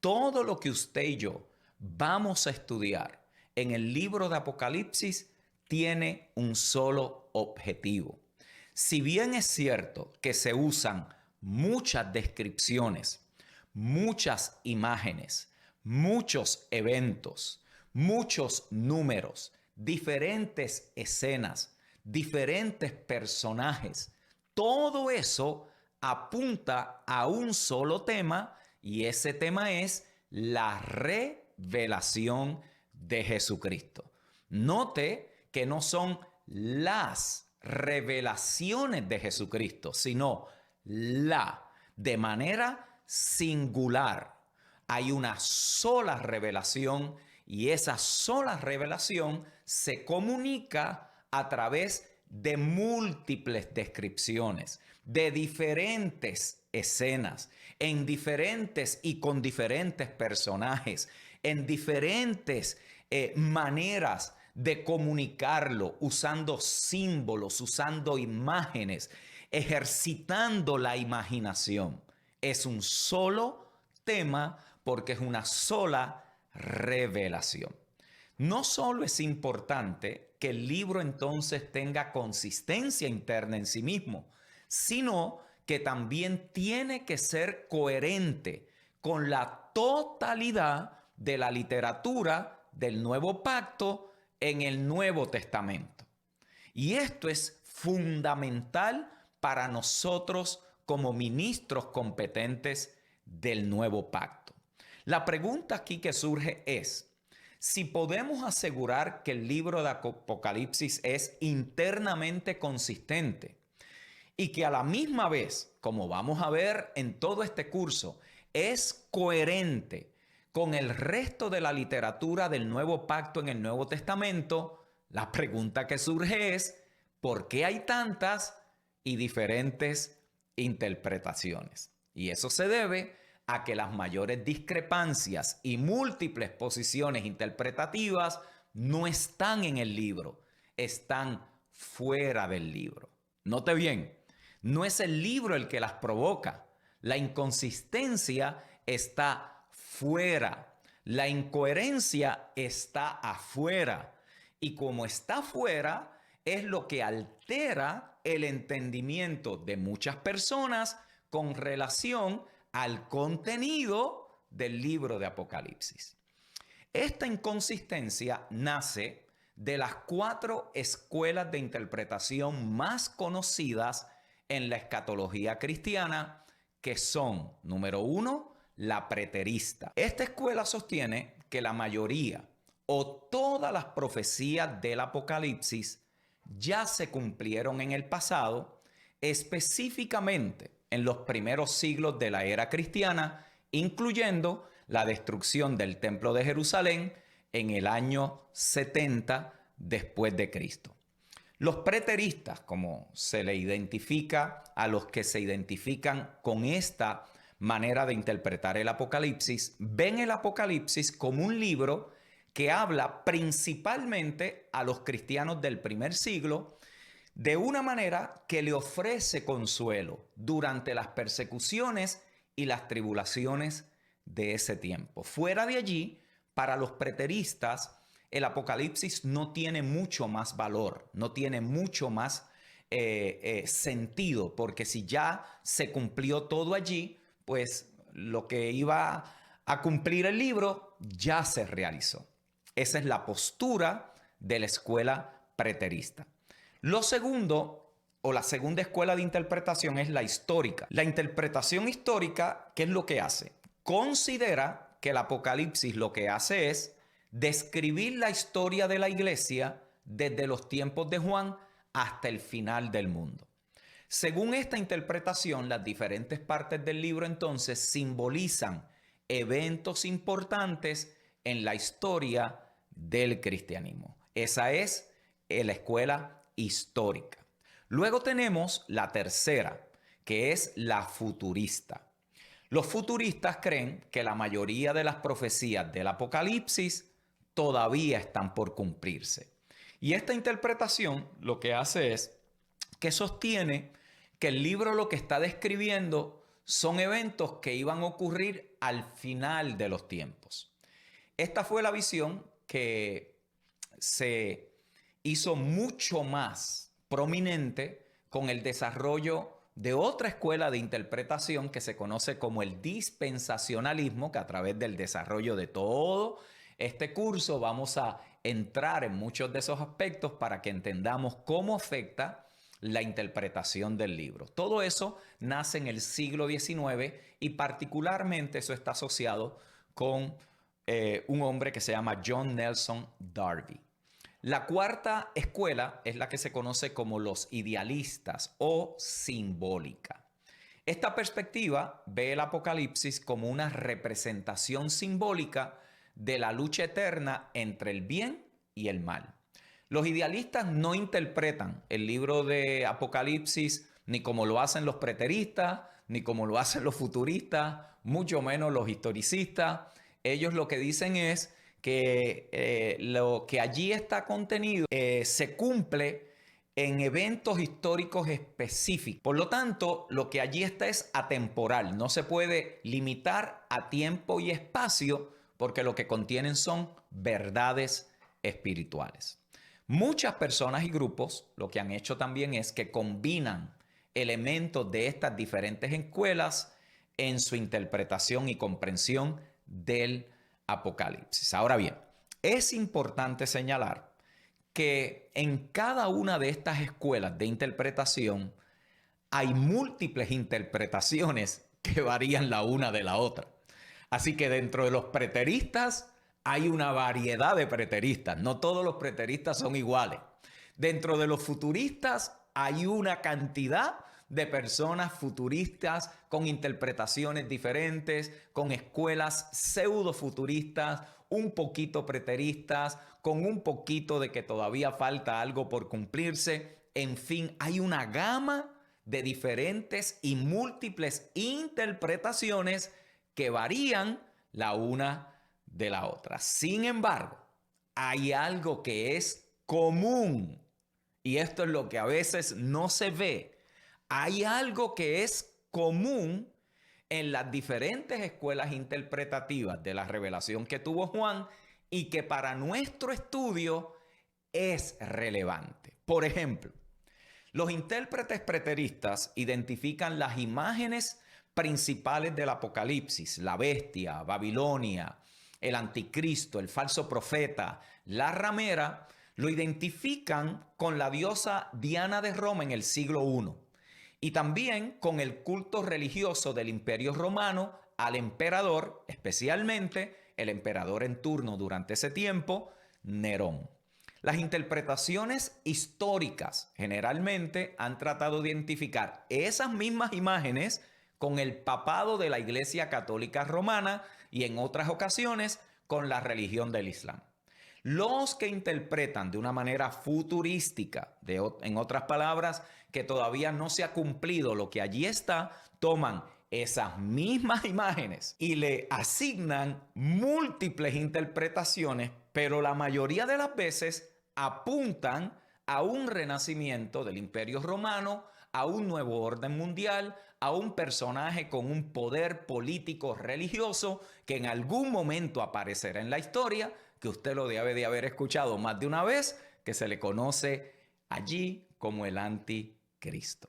Todo lo que usted y yo vamos a estudiar en el libro de Apocalipsis tiene un solo objetivo. Si bien es cierto que se usan muchas descripciones, muchas imágenes, muchos eventos, muchos números, diferentes escenas, diferentes personajes, todo eso apunta a un solo tema y ese tema es la revelación de Jesucristo. Note que no son las revelaciones de Jesucristo, sino de manera singular. Hay una sola revelación y esa sola revelación se comunica a través de múltiples descripciones, de diferentes escenas, en diferentes y con diferentes personajes, en diferentes maneras de comunicarlo, usando símbolos, usando imágenes, ejercitando la imaginación. Es un solo tema porque es una sola revelación. No solo es importante que el libro entonces tenga consistencia interna en sí mismo, sino que también tiene que ser coherente con la totalidad de la literatura del Nuevo Pacto en el Nuevo Testamento. Y esto es fundamental para nosotros como ministros competentes del Nuevo Pacto. La pregunta aquí que surge es, si podemos asegurar que el libro de Apocalipsis es internamente consistente y que a la misma vez, como vamos a ver en todo este curso, es coherente con el resto de la literatura del Nuevo Pacto en el Nuevo Testamento, la pregunta que surge es, ¿por qué hay tantas y diferentes interpretaciones? Y eso se debe a que las mayores discrepancias y múltiples posiciones interpretativas no están en el libro, están fuera del libro. Note bien, no es el libro el que las provoca. La inconsistencia está fuera. La incoherencia está afuera. Y como está afuera, es lo que altera el entendimiento de muchas personas con relación al contenido del libro de Apocalipsis. Esta inconsistencia nace de las 4 escuelas de interpretación más conocidas en la escatología cristiana, que son, número 1, la preterista. Esta escuela sostiene que la mayoría o todas las profecías del Apocalipsis ya se cumplieron en el pasado, específicamente en los primeros siglos de la era cristiana, incluyendo la destrucción del Templo de Jerusalén en el año 70 después de Cristo. Los preteristas, como se le identifica a los que se identifican con esta manera de interpretar el Apocalipsis, ven el Apocalipsis como un libro que habla principalmente a los cristianos del primer siglo de una manera que le ofrece consuelo durante las persecuciones y las tribulaciones de ese tiempo. Fuera de allí, para los preteristas, el Apocalipsis no tiene mucho más valor, no tiene mucho más sentido, porque si ya se cumplió todo allí, pues lo que iba a cumplir el libro ya se realizó. Esa es la postura de la escuela preterista. Lo segundo, o la segunda escuela de interpretación, es la histórica. La interpretación histórica, ¿qué es lo que hace? Considera que el Apocalipsis lo que hace es describir la historia de la iglesia desde los tiempos de Juan hasta el final del mundo. Según esta interpretación, las diferentes partes del libro entonces simbolizan eventos importantes en la historia del cristianismo. Esa es la escuela histórica. Luego tenemos la tercera, que es la futurista. Los futuristas creen que la mayoría de las profecías del Apocalipsis todavía están por cumplirse. Y esta interpretación lo que hace es que sostiene que el libro lo que está describiendo son eventos que iban a ocurrir al final de los tiempos. Esta fue la visión que se hizo mucho más prominente con el desarrollo de otra escuela de interpretación que se conoce como el dispensacionalismo, que a través del desarrollo de todo este curso vamos a entrar en muchos de esos aspectos para que entendamos cómo afecta la interpretación del libro. Todo eso nace en el siglo XIX y particularmente eso está asociado con un hombre que se llama John Nelson Darby. La cuarta escuela es la que se conoce como los idealistas o simbólica. Esta perspectiva ve el Apocalipsis como una representación simbólica de la lucha eterna entre el bien y el mal. Los idealistas no interpretan el libro de Apocalipsis ni como lo hacen los preteristas, ni como lo hacen los futuristas, mucho menos los historicistas. Ellos lo que dicen es que lo que allí está contenido se cumple en eventos históricos específicos. Por lo tanto, lo que allí está es atemporal. No se puede limitar a tiempo y espacio porque lo que contienen son verdades espirituales. Muchas personas y grupos lo que han hecho también es que combinan elementos de estas diferentes escuelas en su interpretación y comprensión del Apocalipsis. Ahora bien, es importante señalar que en cada una de estas escuelas de interpretación hay múltiples interpretaciones que varían la una de la otra. Así que dentro de los preteristas hay una variedad de preteristas. No todos los preteristas son iguales. Dentro de los futuristas hay una cantidad de personas futuristas con interpretaciones diferentes, con escuelas pseudo-futuristas, un poquito preteristas, con un poquito de que todavía falta algo por cumplirse. En fin, hay una gama de diferentes y múltiples interpretaciones que varían la una de la otra. Sin embargo, hay algo que es común y esto es lo que a veces no se ve. Hay algo que es común en las diferentes escuelas interpretativas de la revelación que tuvo Juan y que para nuestro estudio es relevante. Por ejemplo, los intérpretes preteristas identifican las imágenes principales del Apocalipsis: la bestia, Babilonia, el anticristo, el falso profeta, la ramera. Lo identifican con la diosa Diana de Roma en el siglo I y también con el culto religioso del Imperio Romano al emperador, especialmente el emperador en turno durante ese tiempo, Nerón. Las interpretaciones históricas generalmente han tratado de identificar esas mismas imágenes con el papado de la Iglesia Católica Romana y en otras ocasiones con la religión del Islam. Los que interpretan de una manera futurística, en otras palabras, que todavía no se ha cumplido lo que allí está, toman esas mismas imágenes y le asignan múltiples interpretaciones, pero la mayoría de las veces apuntan a un renacimiento del Imperio Romano, a un nuevo orden mundial, a un personaje con un poder político religioso que en algún momento aparecerá en la historia, que usted lo debe de haber escuchado más de una vez, que se le conoce allí como el anticristo.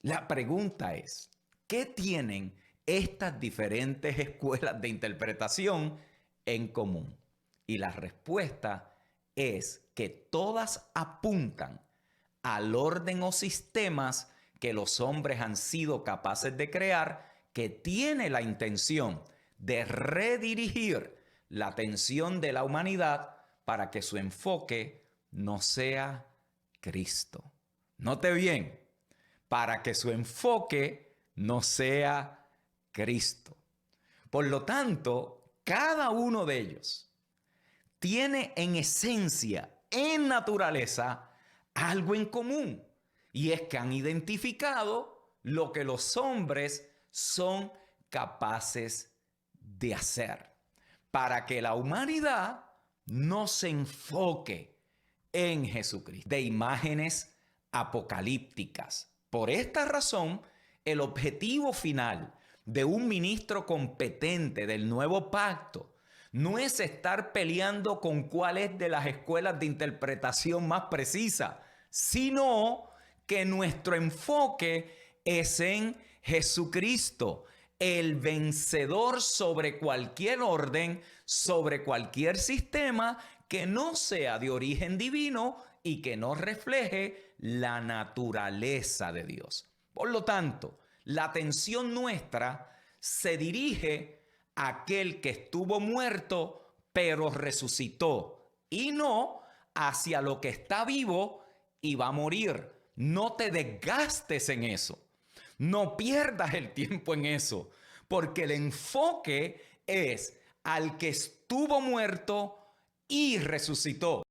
La pregunta es, ¿qué tienen estas diferentes escuelas de interpretación en común? Y la respuesta es que todas apuntan al orden o sistemas que los hombres han sido capaces de crear, que tiene la intención de redirigir la atención de la humanidad para que su enfoque no sea Cristo. Note bien, para que su enfoque no sea Cristo. Por lo tanto, cada uno de ellos tiene en esencia, en naturaleza, algo en común. Y es que han identificado lo que los hombres son capaces de hacer para que la humanidad no se enfoque en Jesucristo. De imágenes apocalípticas. Por esta razón, el objetivo final de un ministro competente del nuevo pacto no es estar peleando con cuál es de las escuelas de interpretación más precisa, sino que nuestro enfoque es en Jesucristo, el vencedor sobre cualquier orden, sobre cualquier sistema que no sea de origen divino y que no refleje la naturaleza de Dios. Por lo tanto, la atención nuestra se dirige a aquel que estuvo muerto pero resucitó y no hacia lo que está vivo y va a morir. No te desgastes en eso. No pierdas el tiempo en eso, porque el enfoque es al que estuvo muerto y resucitó.